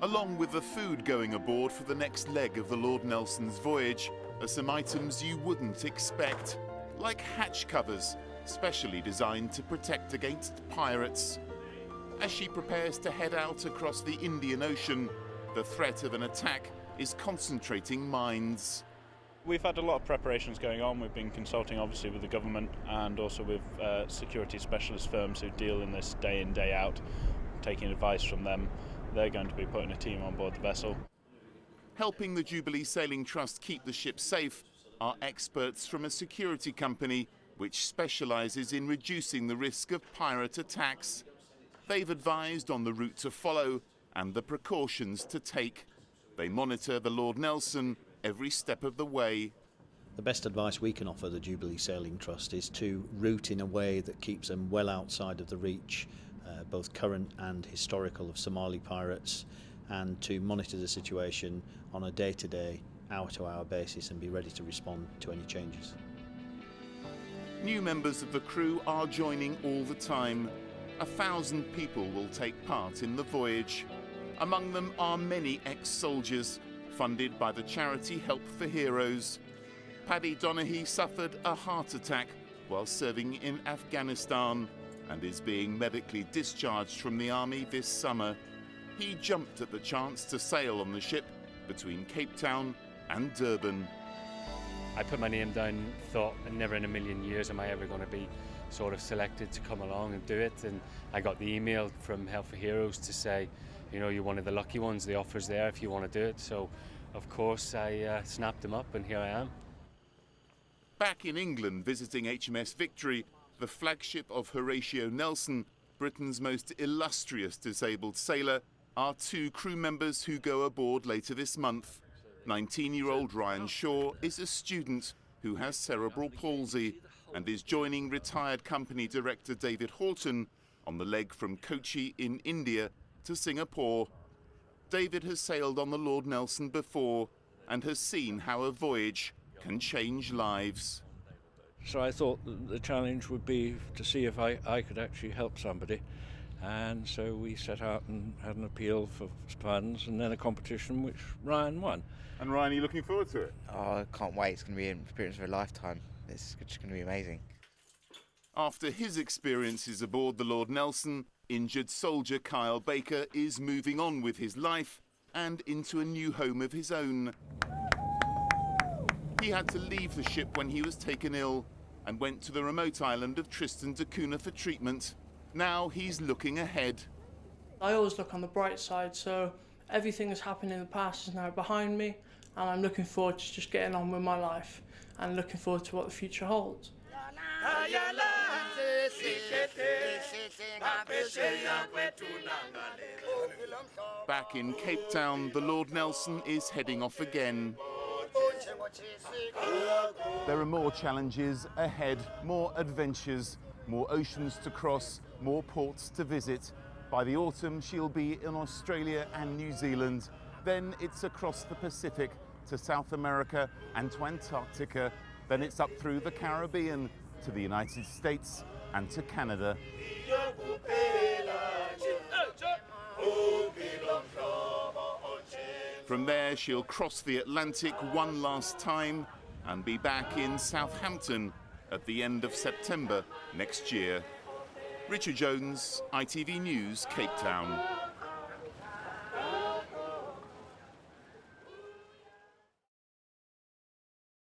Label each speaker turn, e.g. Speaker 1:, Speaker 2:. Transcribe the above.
Speaker 1: Along with the food going aboard for the next leg of the Lord Nelson's voyage are some items you wouldn't expect, like hatch covers, specially designed to protect against pirates. As she prepares to head out across the Indian Ocean, the threat of an attack is concentrating minds.
Speaker 2: We've had a lot of preparations going on. We've been consulting obviously with the government and also with security specialist firms who deal in this day in, day out, taking advice from them. They're going to be putting a team on board the vessel.
Speaker 1: Helping the Jubilee Sailing Trust keep the ship safe are experts from a security company which specialises in reducing the risk of pirate attacks. They've advised on the route to follow and the precautions to take. They monitor the Lord Nelson every step of the way.
Speaker 3: The best advice we can offer the Jubilee Sailing Trust is to route in a way that keeps them well outside of the reach, both current and historical, of Somali pirates, and to monitor the situation on a day-to-day, hour-to-hour basis and be ready to respond to any changes.
Speaker 1: New members of the crew are joining all the time. 1,000 people will take part in the voyage. Among them are many ex-soldiers, funded by the charity Help for Heroes. Paddy Donaghy suffered a heart attack while serving in Afghanistan and is being medically discharged from the army this summer. He jumped at the chance to sail on the ship between Cape Town and Durban.
Speaker 4: I put my name down, thought never in a million years am I ever going to be sort of selected to come along and do it, and I got the email from Help for Heroes to say, you know, you're one of the lucky ones, the offer's there if you want to do it. So of course I snapped them up and here I am.
Speaker 1: Back in England visiting HMS Victory, the flagship of Horatio Nelson, Britain's most illustrious disabled sailor, are two crew members who go aboard later this month. 19-year-old Ryan Shaw is a student who has cerebral palsy and is joining retired company director David Horton on the leg from Kochi in India to Singapore. David has sailed on the Lord Nelson before and has seen how a voyage can change lives.
Speaker 5: So I thought the challenge would be to see if I could actually help somebody. And so we set out and had an appeal for funds and then a competition which Ryan won.
Speaker 1: And Ryan, are you looking forward to it?
Speaker 6: Oh, I can't wait. It's going to be an experience of a lifetime. It's just going to be amazing.
Speaker 1: After his experiences aboard the Lord Nelson, injured soldier Kyle Baker is moving on with his life and into a new home of his own. He had to leave the ship when he was taken ill and went to the remote island of Tristan da Cunha for treatment. Now he's looking ahead.
Speaker 7: I always look on the bright side, so everything that's happened in the past is now behind me, and I'm looking forward to just getting on with my life and looking forward to what the future holds.
Speaker 1: Back in Cape Town, the Lord Nelson is heading off again. There are more challenges ahead, more adventures, more oceans to cross, more ports to visit. By the autumn, she'll be in Australia and New Zealand. Then it's across the Pacific to South America and to Antarctica. Then it's up through the Caribbean to the United States and to Canada. From there, she'll cross the Atlantic one last time and be back in Southampton at the end of September next year. Richard Jones, ITV News, Cape Town.